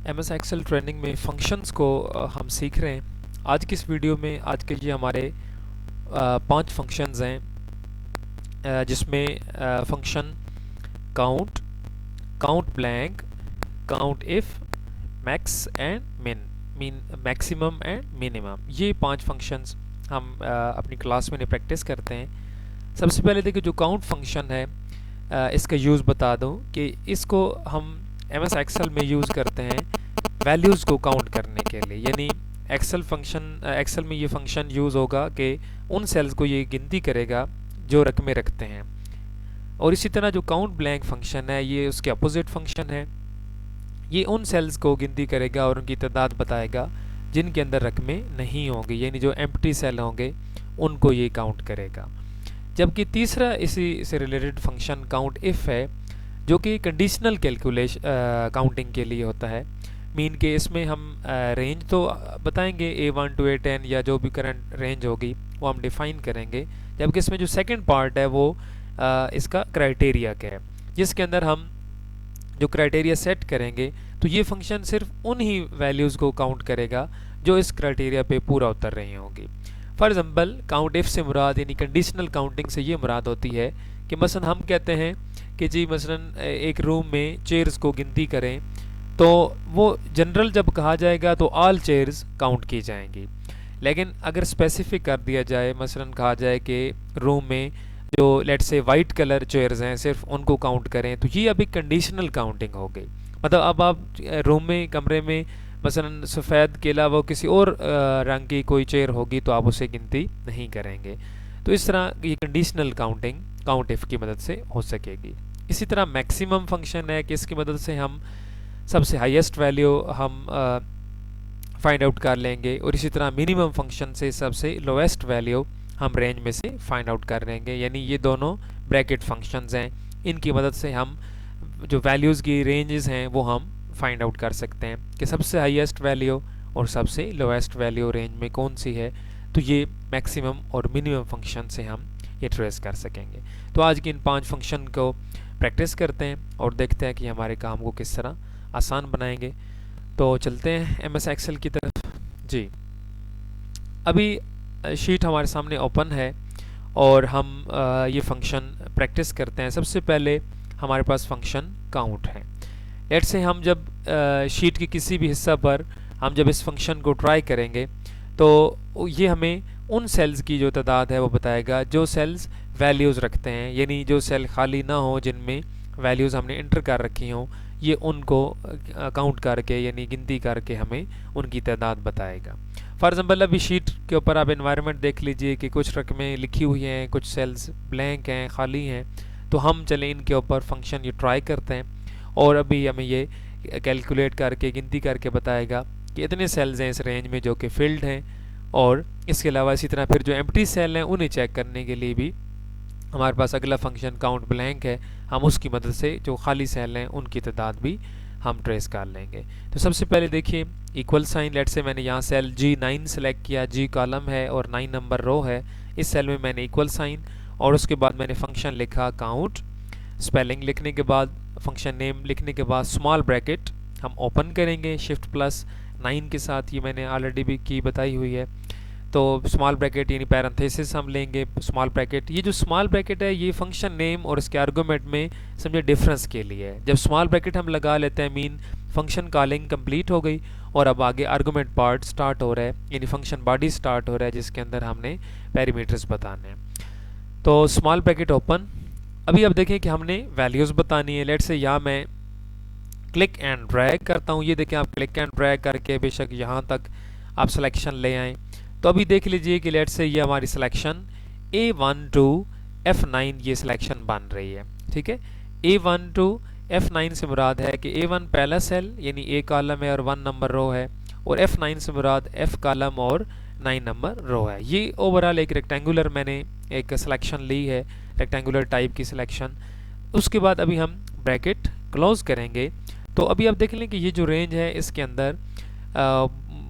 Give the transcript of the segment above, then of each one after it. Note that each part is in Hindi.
MS एक्सेल ट्रेनिंग में फंक्शंस को हम सीख रहे हैं। आज की इस वीडियो में आज के ये हमारे 5 फंक्शंस हैं, जिसमें function count, count blank, count if, max and mean maximum and minimum, ये 5 फंक्शंस हम अपनी क्लास में प्रैक्टिस करते हैं। सबसे पहले देखिए, जो काउंट फंक्शन है इसका यूज़ बता दूं कि इसको हम MS एक्सेल में यूज़ करते हैं वैल्यूज़ को काउंट करने के लिए। यानी एक्सेल में ये फंक्शन यूज़ होगा कि उन सेल्स को ये गिनती करेगा जो रकमें रखते हैं। और इसी तरह जो काउंट ब्लैंक फंक्शन है, ये उसके अपोजिट फंक्शन है। ये उन सेल्स को गिनती करेगा और उनकी तादाद बताएगा जिनके अंदर रकमें नहीं होंगी, यानी जो एम्प्टी सेल होंगे उनको ये काउंट करेगा। जबकि तीसरा इसी से रिलेटेड फंक्शन काउंट इफ है, जो कि कंडीशनल कैलकुलेशन काउंटिंग के लिए होता है। मीन के इसमें हम रेंज तो बताएंगे A1 to A10 या जो भी करंट रेंज होगी वो हम डिफाइन करेंगे। जबकि इसमें जो सेकंड पार्ट है वो इसका क्राइटेरिया का है, जिसके अंदर हम जो क्राइटेरिया सेट करेंगे तो ये फंक्शन सिर्फ उन ही वैल्यूज़ को काउंट करेगा जो इस क्राइटेरिया पे पूरा उतर रही होंगी। फॉर एग्जांपल, काउंट इफ से मुराद यानी कंडीशनल काउंटिंग से ये मुराद होती है कि मसलन हम कहते हैं कि जी मसलन एक रूम में चेयर्स को गिनती करें, तो वो जनरल जब कहा जाएगा तो ऑल चेयर्स काउंट की जाएंगी। लेकिन अगर स्पेसिफिक कर दिया जाए, मसलन कहा जाए कि रूम में जो let's say white colour chairs हैं सिर्फ उनको काउंट करें, तो ये अभी कंडीशनल काउंटिंग हो गई। मतलब अब आप रूम में कमरे में मसलन सफ़ेद के अलावा किसी और रंग की कोई चेयर होगी तो आप उसे गिनती नहीं करेंगे। तो इस तरह ये कंडीशनल काउंटिंग काउंट इफ की मदद से हो सकेगी। इसी तरह मैक्सिमम फंक्शन है कि इसकी मदद से हम सबसे हाईएस्ट वैल्यू हम फाइंड आउट कर लेंगे, और इसी तरह मिनिमम फंक्शन से सबसे लोएस्ट वैल्यू हम रेंज में से फाइंड आउट कर लेंगे। यानी ये दोनों ब्रैकेट फंक्शंस हैं, इनकी मदद से हम जो वैल्यूज़ की रेंजेस हैं वो हम फाइंड आउट कर सकते हैं कि सबसे हाईएस्ट वैल्यू और सबसे लोएस्ट वैल्यू रेंज में कौन सी है। तो ये मैक्सिमम और मिनिमम फंक्शन से हम ये ट्रेस कर सकेंगे। तो आज की इन 5 फंक्शन को प्रैक्टिस करते हैं और देखते हैं कि हमारे काम को किस तरह आसान बनाएंगे। तो चलते हैं MS एक्सेल की तरफ। जी, अभी शीट हमारे सामने ओपन है और हम ये फंक्शन प्रैक्टिस करते हैं। सबसे पहले हमारे पास फंक्शन काउंट है। लेट्स से हम जब शीट के किसी भी हिस्सा पर हम जब इस फंक्शन को ट्राई करेंगे तो ये हमें उन सेल्स की जो तादाद है वो बताएगा जो सेल्स वैल्यूज़ रखते हैं, यानी जो सेल खाली ना हो जिनमें वैल्यूज़ हमने इंटर कर रखी हों, ये उनको काउंट करके यानी गिनती करके हमें उनकी तादाद बताएगा। फॉर एग्जांपल, अभी शीट के ऊपर आप एनवायरनमेंट देख लीजिए कि कुछ रकमें लिखी हुई हैं, कुछ सेल्स ब्लैंक हैं, खाली हैं। तो हम चलें इनके ऊपर फंक्शन ये ट्राई करते हैं और अभी हमें ये कैलकुलेट करके गिनती करके बताएगा कि इतने सेल्स हैं इस रेंज में जो कि फिल्ड हैं। और इसके अलावा इसी तरह फिर जो एम्प्टी सेल हैं उन्हें चेक करने के लिए भी हमारे पास अगला फंक्शन काउंट ब्लैंक है। हम उसकी मदद से जो खाली सेल हैं उनकी तादाद भी हम ट्रेस कर लेंगे। तो सबसे पहले देखिए इक्वल साइन, लेट से मैंने यहाँ सेल G9 सेलेक्ट किया, G कॉलम है और 9 नंबर रो है। इस सेल में मैंने इक्वल साइन और उसके बाद मैंने फंक्शन लिखा काउंट। स्पेलिंग लिखने के बाद, फंक्शन नेम लिखने के बाद स्मॉल ब्रैकेट हम ओपन करेंगे Shift+9 के साथ, ये मैंने ऑलरेडी भी की बताई हुई है। तो स्मॉल ब्रैकेट यानी पैरेंथेसिस हम लेंगे स्मॉल ब्रैकेट। ये जो स्मॉल ब्रैकेट है ये फंक्शन नेम और इसके आर्गूमेंट में समझे डिफरेंस के लिए है। जब स्मॉल ब्रैकेट हम लगा लेते हैं मीन फंक्शन कॉलिंग कंप्लीट हो गई और अब आगे आर्गूमेंट पार्ट स्टार्ट हो रहा है, यानी फंक्शन बॉडी स्टार्ट हो रहा है जिसके अंदर हमने पैरामीटर्स बताने हैं। तो स्मॉल ब्रैकेट ओपन। अभी अब देखें कि हमने वैल्यूज़ बतानी है। लेट से यहाँ मैं क्लिक एंड ड्रैग करता हूँ। ये देखें, आप क्लिक एंड ड्रैग करके बेशक यहाँ तक आप सिलेक्शन ले आएँ। तो अभी देख लीजिए कि लेट से ये हमारी सिलेक्शन A1 to F9 ये सिलेक्शन बन रही है। ठीक है, A1 to F9 से मुराद है कि A1 पहला सेल यानी A कॉलम है और 1 नंबर रो है, और F9 से मुराद F कॉलम और 9 नंबर रो है। ये ओवरऑल एक रेक्टेंगुलर मैंने एक सिलेक्शन ली है, रेक्टेंगुलर टाइप की सिलेक्शन। उसके बाद अभी हम ब्रैकेट क्लोज करेंगे। तो अभी आप देख लें कि ये जो रेंज है इसके अंदर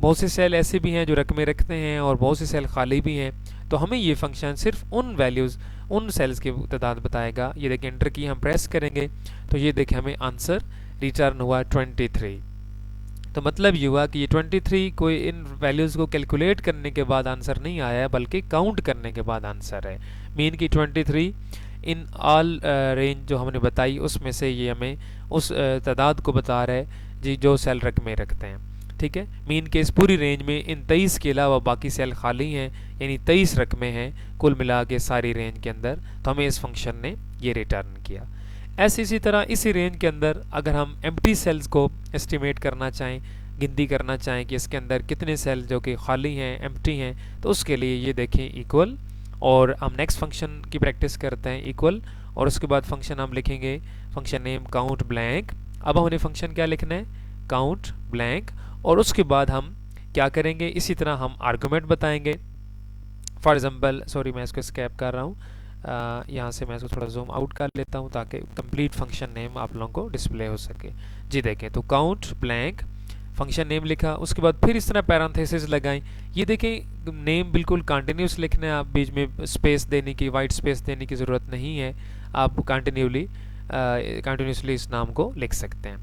बहुत से सेल ऐसे भी हैं जो रकमें रखते हैं और बहुत से सेल खाली भी हैं। तो हमें ये फंक्शन सिर्फ उन वैल्यूज़ उन सेल्स की तादाद बताएगा। ये देखें, एंटर की हम प्रेस करेंगे तो ये देखें हमें आंसर रिटर्न हुआ 23। तो मतलब ये हुआ कि ये 23 कोई इन वैल्यूज़ को कैलकुलेट करने के बाद आंसर नहीं आया है, बल्कि काउंट करने के बाद आंसर है। मीन की 23 इन ऑल रेंज जो हमने बताई उसमें से ये हमें उस तादाद को बता रहा है जी जो सेल रकमें रखते हैं। ठीक है, मीन के इस पूरी रेंज में इन 23 के अलावा बाकी सेल खाली हैं, यानी 23 रकमें हैं कुल मिला के सारी रेंज के अंदर। तो हमें इस फंक्शन ने ये रिटर्न किया। ऐसे इसी तरह इसी रेंज के अंदर अगर हम एम्प्टी सेल्स को एस्टिमेट करना चाहें, गिनती करना चाहें कि इसके अंदर कितने सेल जो कि खाली हैं, एम्प्टी हैं, तो उसके लिए ये देखें इक्वल, और हम नेक्स्ट फंक्शन की प्रैक्टिस करते हैं इक्वल, और उसके बाद फंक्शन हम लिखेंगे फंक्शन नेम काउंट ब्लैंक। अब हमने फंक्शन क्या लिखना है, काउंट ब्लैंक, और उसके बाद हम क्या करेंगे, इसी तरह हम आर्गूमेंट बताएंगे। फॉर एग्जांपल, सॉरी मैं इसको स्कैप कर रहा हूँ, यहाँ से मैं इसको थोड़ा जूम आउट कर लेता हूँ ताकि कंप्लीट फंक्शन नेम आप लोगों को डिस्प्ले हो सके। जी देखें, तो काउंट ब्लैंक फंक्शन नेम लिखा, उसके बाद फिर इस तरह पैरेंथेसिस लगाएं। ये देखें नेम बिल्कुल कंटिन्यूस लिखना है, आप बीच में स्पेस देने की, वाइट स्पेस देने की ज़रूरत नहीं है, आप कंटिन्यूसली इस नाम को लिख सकते हैं।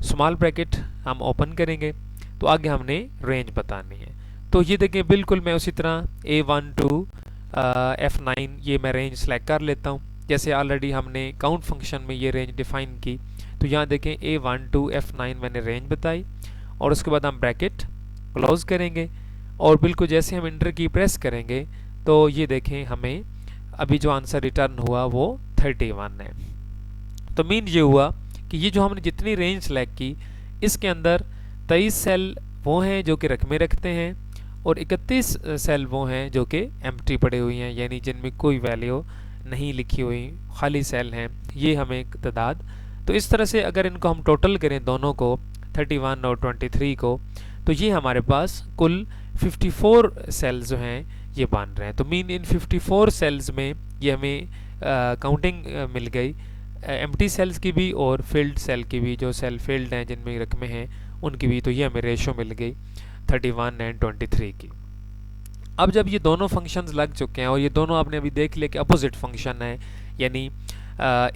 स्मॉल ब्रैकेट हम ओपन करेंगे, तो आगे हमने रेंज बतानी है। तो ये देखें बिल्कुल मैं उसी तरह A1 to F9 ये मैं रेंज सेलेक्ट कर लेता हूँ, जैसे ऑलरेडी हमने काउंट फंक्शन में ये रेंज डिफाइन की। तो यहाँ देखें A1 to F9 मैंने रेंज बताई, और उसके बाद हम ब्रैकेट क्लोज करेंगे, और बिल्कुल जैसे हम इंटर की प्रेस करेंगे तो ये देखें हमें अभी जो आंसर रिटर्न हुआ वो 31 है। तो मीन ये हुआ कि ये जो हमने जितनी रेंज सेलेक्ट की इसके अंदर 23 सेल वो हैं जो कि रकमें रखते हैं, और 31 सेल वो हैं जो कि एम्प्टी पड़े हुई हैं, यानी जिनमें कोई वैल्यू नहीं लिखी हुई, खाली सेल हैं, ये हमें एक तादाद। तो इस तरह से अगर इनको हम टोटल करें दोनों को, 31 और 23 को, तो ये हमारे पास कुल 54 सेल्स जो हैं ये बन रहे हैं। तो मीन इन 54 सेल्स में ये हमें काउंटिंग मिल गई, एम्प्टी सेल्स की भी और फिल्ड सेल की भी, जो सेल फिल्ड हैं जिनमें रकमें हैं उनकी भी। तो ये हमें रेशो मिल गई 31 एंड 23 की। अब जब ये दोनों फंक्शंस लग चुके हैं, और ये दोनों आपने अभी देख लिया कि अपोजिट फंक्शन है, यानी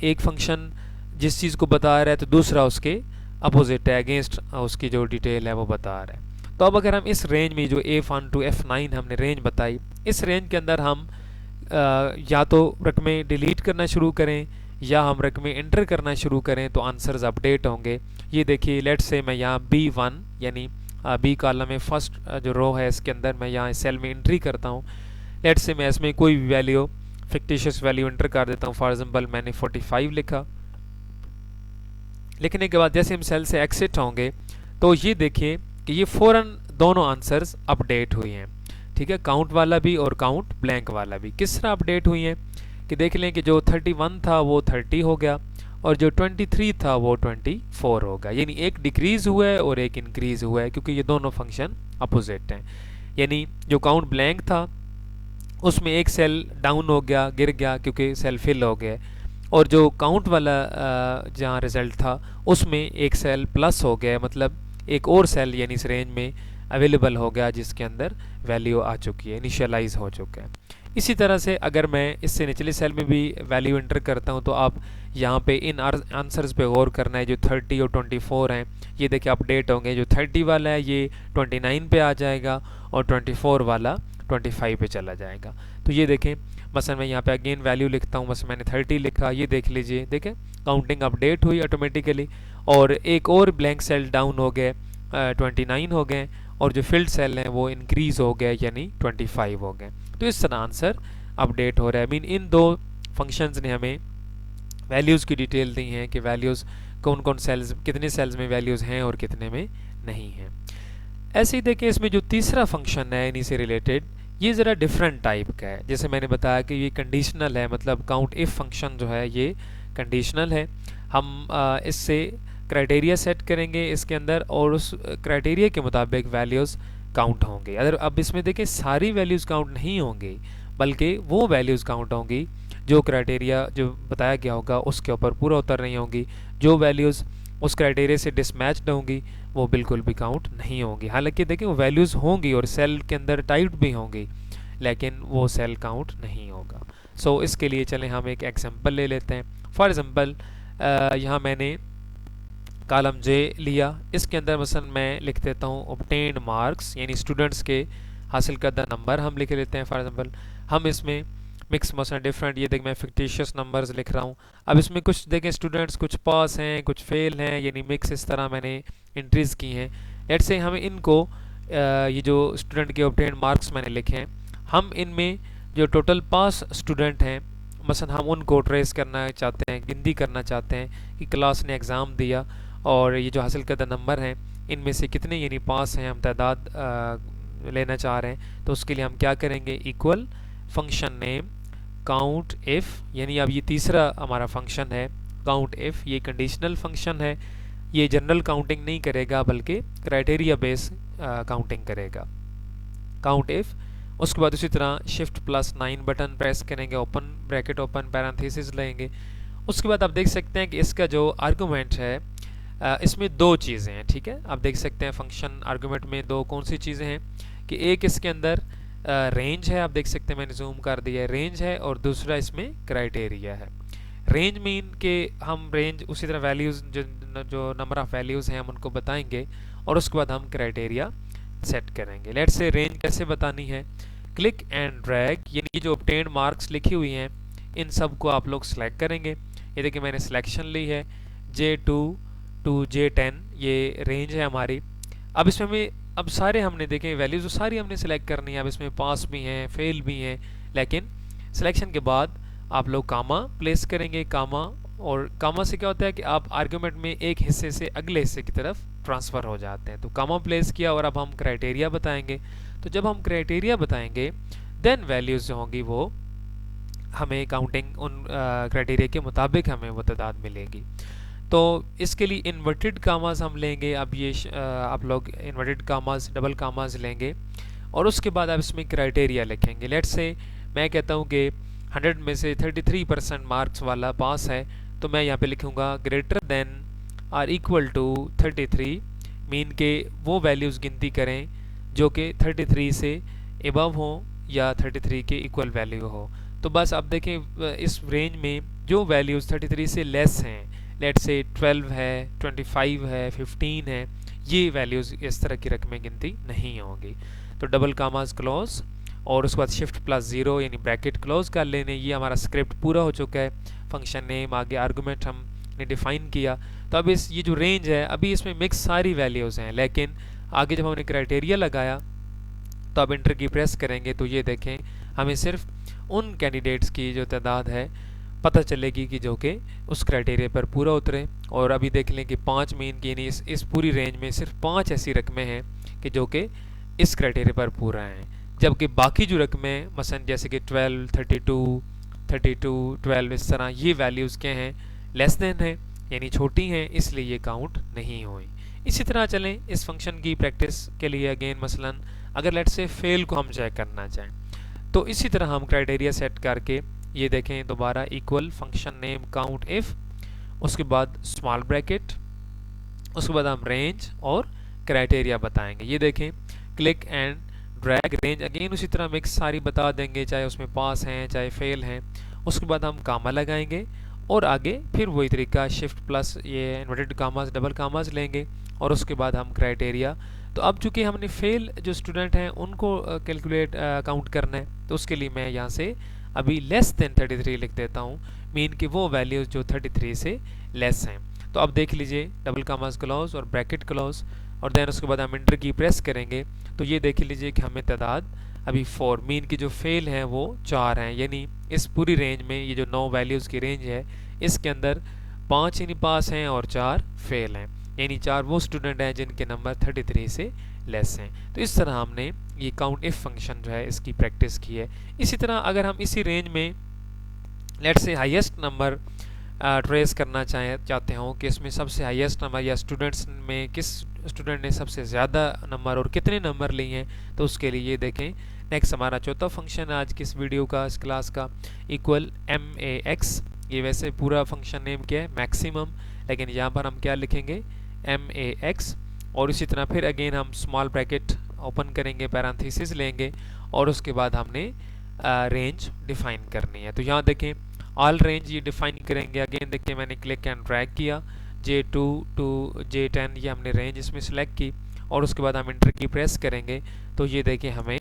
एक फंक्शन जिस चीज़ को बता रहा है तो दूसरा उसके अपोजिट है, अगेंस्ट उसकी जो डिटेल है वो बता रहा है। तो अब अगर हम इस रेंज में जो A1 to F9 हमने रेंज बताई, इस रेंज के अंदर हम या तो रकमें डिलीट करना शुरू करें या हम रकमें एंटर करना शुरू करें तो आंसर्स अपडेट होंगे। ये देखिए, लेट्स से मैं यहाँ B1 यानी बी कॉलम में फर्स्ट जो रो है इसके अंदर मैं यहाँ सेल में एंट्री करता हूँ। लेट्स से मैं इसमें कोई भी वैल्यू, फिक्टिशियस वैल्यू एंटर कर देता हूँ। फॉर एग्जांपल मैंने 45 लिखा। लिखने के बाद जैसे हम सेल से एग्जिट होंगे तो ये देखिए कि ये फ़ौरन दोनों आंसर्स अपडेट हुए हैं। ठीक है, काउंट वाला भी और काउंट ब्लैंक वाला भी। किस तरह अपडेट हुई हैं कि देख लें कि जो 31 था वो 30 हो गया, और जो 23 था वो 24 होगा, यानी एक डिक्रीज़ हुआ है और एक इंक्रीज़ हुआ है, क्योंकि ये दोनों फंक्शन अपोजिट हैं। यानी जो काउंट ब्लैंक था उसमें एक सेल डाउन हो गया, गिर गया क्योंकि सेल फिल हो गया, और जो काउंट वाला जहाँ रिज़ल्ट था उसमें एक सेल प्लस हो गया, मतलब एक और सेल यानी इस रेंज में अवेलेबल हो गया जिसके अंदर वैल्यू आ चुकी है, इनिशियलाइज हो चुका है। इसी तरह से अगर मैं इससे निचले सेल में भी वैल्यू एंटर करता हूं तो आप यहाँ पे इन आंसर्स पे गौर करना है। जो 30 और 24 हैं ये देखिए अपडेट होंगे। जो 30 वाला है ये 29 पे आ जाएगा, और 24 वाला 25 पे चला जाएगा। तो ये देखें, मसलन मैं यहाँ पे अगेन वैल्यू लिखता हूँ, बस मैंने 30 लिखा, ये देख लीजिए, देखें काउंटिंग अपडेट हुई ऑटोमेटिकली, और एक और ब्लैंक सेल डाउन हो गए, 29 हो गए, और जो फिल्ड सेल हैं वो इंक्रीज़ हो गए यानी 25 हो गए। तो इस तरह आंसर अपडेट हो रहा है। मीन इन दो फंक्शंस ने हमें वैल्यूज़ की डिटेल दी हैं कि वैल्यूज़ कौन कौन सेल्स, कितने सेल्स में वैल्यूज़ हैं और कितने में नहीं हैं। ऐसे ही देखें इसमें जो तीसरा फंक्शन है इन्हीं से रिलेटेड, ये ज़रा डिफरेंट टाइप का है। जैसे मैंने बताया कि ये कंडीशनल है, मतलब काउंट इफ फंक्शन जो है ये कंडीशनल है। हम इससे क्राइटेरिया सेट करेंगे इसके अंदर, और उस क्राइटेरिया के मुताबिक वैल्यूज़ काउंट होंगे। अगर अब इसमें देखें सारी वैल्यूज़ काउंट नहीं होंगी, बल्कि वो वैल्यूज़ काउंट होंगी जो क्राइटेरिया जो बताया गया होगा उसके ऊपर पूरा उतर नहीं होंगी। जो वैल्यूज़ उस क्राइटेरिया से डिसमैच्ड होंगी वो बिल्कुल भी काउंट नहीं होंगी। हालांकि देखें वो वैल्यूज़ होंगी और सेल के अंदर टाइप्ड भी होंगी, लेकिन वो सेल काउंट नहीं होगा। सो इसके लिए चलें हम एक एग्जांपल ले लेते हैं। फॉर एग्जांपल यहाँ मैंने कॉलम जे लिया, इसके अंदर मसलन मैं लिख देता हूँ ऑब्टेन्ड मार्क्स, यानी स्टूडेंट्स के हासिल करदा नंबर हम लिख लेते हैं। फॉर एग्जांपल हम इसमें मिक्स मसलन डिफरेंट, ये देख मैं फिक्टिशियस नंबर्स लिख रहा हूँ। अब इसमें कुछ देखें स्टूडेंट्स कुछ पास हैं कुछ फेल हैं, यानी मिक्स इस तरह मैंने एंट्रीज़ की हैं। लेट्स से हमें इनको ये जो स्टूडेंट के ऑब्टेन्ड मार्क्स मैंने लिखे हैं, हम इनमें जो टोटल पास स्टूडेंट हैं मसलन हम उनको ट्रेस करना चाहते हैं, गिनती करना चाहते हैं कि क्लास ने एग्ज़ाम दिया और ये जो हासिल करदा नंबर हैं इनमें से कितने यानी पास हैं, हम तादाद लेना चाह रहे हैं। तो उसके लिए हम क्या करेंगे, equal function name count if, यानी अब ये तीसरा हमारा फंक्शन है काउंट इफ़, ये कंडीशनल फंक्शन है, ये जनरल काउंटिंग नहीं करेगा बल्कि क्राइटेरिया बेस काउंटिंग करेगा। काउंट इफ़, उसके बाद उसी तरह शिफ्ट प्लस 9 बटन प्रेस करेंगे, ओपन ब्रैकेट ओपन पैरेंथेसिस लेंगे। उसके बाद आप देख सकते हैं कि इसका जो आर्गूमेंट है इसमें दो चीज़ें हैं, ठीक है। आप देख सकते हैं फंक्शन आर्गूमेंट में दो कौन सी चीज़ें हैं कि एक इसके अंदर रेंज है, आप देख सकते हैं मैंने जूम कर दिया है, रेंज है, और दूसरा इसमें क्राइटेरिया है। रेंज मीन के हम रेंज उसी तरह वैल्यूज़ जो नंबर ऑफ़ वैल्यूज़ हैं हम उनको बताएंगे और उसके बाद हम क्राइटेरिया सेट करेंगे। लेट्स से रेंज कैसे बतानी है, क्लिक एंड ड्रैग, यानी जो ऑब्टेन्ड मार्क्स लिखी हुई हैं इन सब को आप लोग सेलेक्ट करेंगे। ये देखिए मैंने सिलेक्शन ली है J2 टू J10, ये रेंज है हमारी। अब इसमें हमें अब सारे हमने देखें वैल्यूज़ तो सारी हमने सेलेक्ट करनी है। अब इसमें पास भी हैं फेल भी हैं, लेकिन सिलेक्शन के बाद आप लोग कामा प्लेस करेंगे, कामा, और कामा से क्या होता है कि आप आर्गूमेंट में एक हिस्से से अगले हिस्से की तरफ ट्रांसफ़र हो जाते हैं। तो कामा प्लेस किया और अब हम क्राइटेरिया बताएंगे। तो जब हम क्राइटेरिया बताएंगे देन वैल्यूज़ जो होंगी वो हमें काउंटिंग उन क्राइटेरिया के मुताबिक हमें वो तादाद मिलेगी। तो इसके लिए इन्वर्टेड कामाज हम लेंगे। अब ये आप लोग इन्वर्टेड कामाज डबल कामाज लेंगे और उसके बाद आप इसमें क्राइटेरिया लिखेंगे। लेट्स से मैं कहता हूँ कि 100 में से 33% मार्क्स वाला पास है, तो मैं यहाँ पे लिखूँगा greater than or equal to 33, mean के वो वैल्यूज़ गिनती करें जो कि 33 से एबव हो या 33 के इक्वल वैल्यू हो। तो बस अब देखें इस रेंज में जो वैल्यूज़ 33 से लेस हैं, लेट्स से 12 है, 25 है, 15 है, ये वैल्यूज़ इस तरह की रकमें गिनती नहीं होंगी। तो डबल कामाज क्लोज और उसके बाद शिफ्ट प्लस 0 यानी ब्रैकेट क्लोज कर लेने। ये हमारा स्क्रिप्ट पूरा हो चुका है। फंक्शन नेम आगे आर्गूमेंट हमने डिफ़ाइन किया। तो अब ये जो रेंज है अभी इसमें मिक्स सारी वैल्यूज़ हैं, लेकिन आगे जब हमने क्राइटेरिया लगाया तो अब इंटर की प्रेस करेंगे तो ये देखें हमें सिर्फ उन कैंडिडेट्स की जो तादाद है पता चलेगी कि जो कि उस क्राइटेरिया पर पूरा उतरे। और अभी देख लें कि 5 मीन की यानी इस पूरी रेंज में सिर्फ 5 ऐसी रकमें हैं कि जो कि इस क्राइटेरिया पर पूरा हैं, जबकि बाकी जो रकमें मसलन जैसे कि 12, 32, 12 इस तरह ये वैल्यूज़ क्या हैं, लेस देन हैं यानी छोटी हैं, इसलिए ये काउंट नहीं हुई। इसी तरह चलें इस फंक्शन की प्रैक्टिस के लिए अगेन मसलन अगर लेट्स से फेल को हम चेक करना चाहें तो इसी तरह हम क्राइटेरिया सेट करके ये देखें दोबारा equal function name count if, उसके बाद स्मॉल ब्रैकेट, उसके बाद हम रेंज और क्राइटेरिया बताएंगे। ये देखें click and drag, range again उसी तरह मिक्स सारी बता देंगे चाहे उसमें पास हैं चाहे फेल हैं। उसके बाद हम कामा लगाएंगे और आगे फिर वही तरीका शिफ्ट प्लस ये इन्वर्टेड कामाज डबल कामाज लेंगे और उसके बाद हम क्राइटेरिया। तो अब चूँकि हमने फेल जो स्टूडेंट हैं उनको कैलकुलेट काउंट करना है, तो उसके लिए मैं यहाँ से अभी लेस देन 33 लिख देता हूँ, मीन कि वो वैल्यूज़ जो 33 से लेस हैं। तो अब देख लीजिए डबल कामाज क्लोज और ब्रैकेट क्लोज और देन उसके बाद हम इंटर की प्रेस करेंगे तो ये देख लीजिए कि हमें तादाद अभी 4, मीन की जो फेल हैं वो 4 हैं, यानी इस पूरी रेंज में ये जो 9 वैल्यूज़ की रेंज है इसके अंदर 5 यानी पास हैं और 4 फेल हैं, यानी 4 वो स्टूडेंट हैं जिनके नंबर 33 से लेस हैं। तो इस तरह हमने ये काउंट इफ फंक्शन जो है इसकी प्रैक्टिस की है। इसी तरह अगर हम इसी रेंज में let's say highest number trace करना चाहते हो कि इसमें सबसे हाईएस्ट नंबर या स्टूडेंट्स में किस स्टूडेंट ने सबसे ज़्यादा नंबर और कितने नंबर लिए हैं, तो उसके लिए ये देखें नेक्स्ट हमारा चौथा फंक्शन आज की इस वीडियो का इस क्लास का इक्वल MAX। ये वैसे पूरा फंक्शन नेम क्या है मैक्सिमम, लेकिन यहाँ पर हम क्या लिखेंगे MAX। और इसी तरह फिर अगेन हम स्मॉल ब्रैकेट ओपन करेंगे, पैरेंथेसिस लेंगे और उसके बाद हमने रेंज डिफाइन करनी है। तो यहाँ देखें ऑल रेंज ये डिफाइन करेंगे। अगेन देखिए मैंने क्लिक एंड ड्रैग किया J2 टू J10 ये हमने रेंज इसमें सेलेक्ट की और उसके बाद हम इंटर की प्रेस करेंगे तो ये देखिए हमें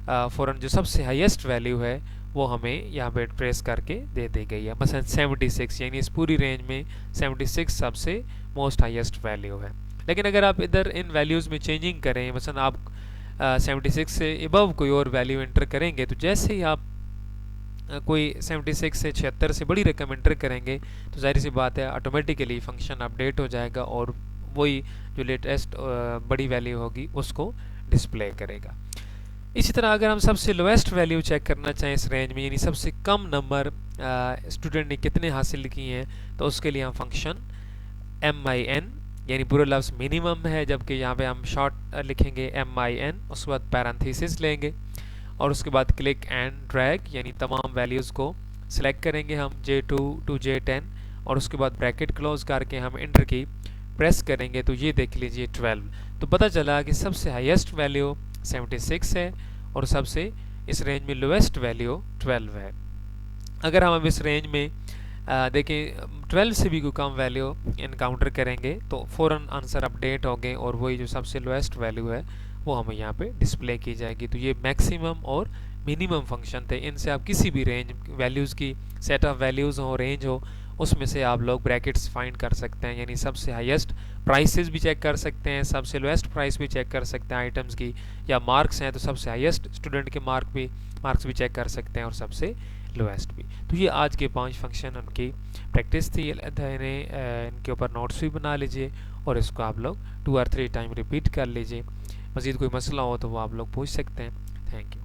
फ़ौरन जो सबसे हाईएस्ट वैल्यू है वो हमें यहाँ पे प्रेस करके दे दी गई है। मसलन 76 यानी इस पूरी रेंज में 76 सबसे मोस्ट हाईएस्ट वैल्यू है। लेकिन अगर आप इधर इन वैल्यूज़ में चेंजिंग करें, मसलन आप 76 से अबव कोई और वैल्यू इंटर करेंगे तो जैसे ही आप कोई 76 से 76 से बड़ी रकम इंटर करेंगे तो जाहिर सी बात है ऑटोमेटिकली फंक्शन अपडेट हो जाएगा और वही जो लेटेस्ट बड़ी वैल्यू होगी उसको डिस्प्ले करेगा। इसी तरह अगर हम सबसे लोएस्ट वैल्यू चेक करना चाहें इस रेंज में, यानी सबसे कम नंबर स्टूडेंट ने कितने हासिल किए हैं, तो उसके लिए हम फंक्शन MIN यानी पूरा लफ्ज़ मिनिमम है, जबकि यहाँ पे हम शॉर्ट लिखेंगे MIN, उसके बाद पैरेंथेसिस लेंगे और उसके बाद क्लिक एंड ड्रैग यानी तमाम वैल्यूज़ को सिलेक्ट करेंगे हम J2 टू J10 और उसके बाद ब्रैकेट क्लोज करके हम इंटर की प्रेस करेंगे तो ये देख लीजिए 12। तो पता चला कि सबसे हाईएस्ट वैल्यू 76 है और सबसे इस रेंज में लोएस्ट वैल्यू 12 है। अगर हम अब इस रेंज में देखें 12 से भी कोई कम वैल्यू इनकाउंटर करेंगे तो फ़ौरन आंसर अपडेट हो गए और वही जो सबसे लोएस्ट वैल्यू है वो हमें यहाँ पे डिस्प्ले की जाएगी। तो ये मैक्सिमम और मिनिमम फंक्शन थे, इनसे आप किसी भी रेंज वैल्यूज़ की सेट ऑफ वैल्यूज़ हो, रेंज हो, उसमें से आप लोग ब्रैकेट्स फाइंड कर सकते हैं, यानी सबसे हाईएस्ट प्राइसेस भी चेक कर सकते हैं, सबसे लोएस्ट प्राइस भी चेक कर सकते हैं आइटम्स की, या मार्क्स हैं तो सबसे हाईएस्ट स्टूडेंट के मार्क्स भी चेक कर सकते हैं और सबसे लोएस्ट भी। तो ये आज के 5 फंक्शन उनकी प्रैक्टिस थी, इनके ऊपर नोट्स भी बना लीजिए और इसको आप लोग 2 और 3 टाइम रिपीट कर लीजिए। मज़ीद कोई मसला हो तो वो आप लोग पूछ सकते हैं। Thank you.